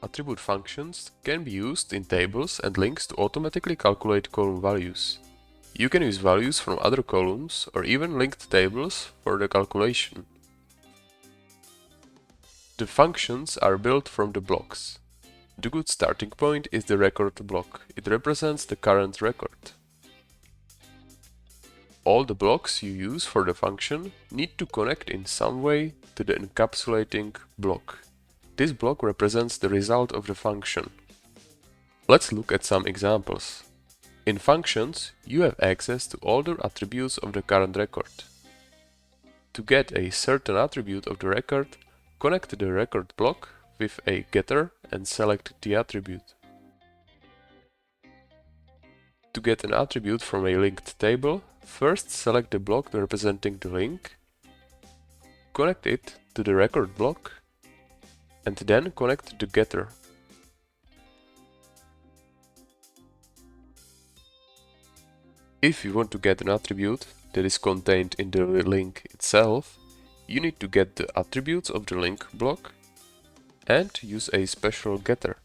Attribute functions can be used in tables and links to automatically calculate column values. You can use values from other columns or even linked tables for the calculation. The functions are built from the blocks. The good starting point is the record block. It represents the current record. All the blocks you use for the function need to connect in some way to the encapsulating block. This block represents the result of the function. Let's look at some examples. In functions, you have access to all the attributes of the current record. To get a certain attribute of the record, connect the record block with a getter and select the attribute. To get an attribute from a linked table, first select the block representing the link, connect it to the record block, and then connect the getter. If you want to get an attribute that is contained in the link itself, you need to get the attributes of the link block and use a special getter.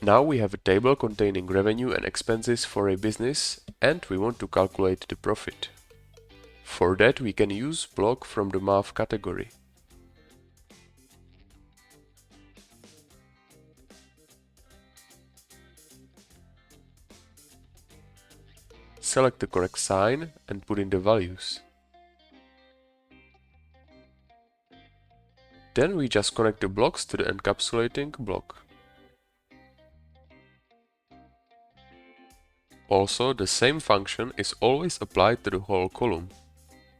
Now we have a table containing revenue and expenses for a business and we want to calculate the profit. For that we can use block from the math category. Select the correct sign and put in the values. Then we just connect the blocks to the encapsulating block. Also, the same function is always applied to the whole column,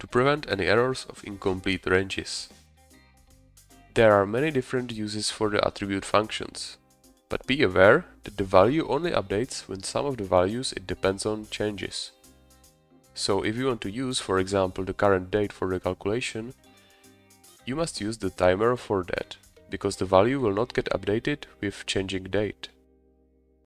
to prevent any errors of incomplete ranges. There are many different uses for the attribute functions, but be aware that the value only updates when some of the values it depends on changes. So if you want to use, for example, the current date for the calculation, you must use the timer for that, because the value will not get updated with changing date.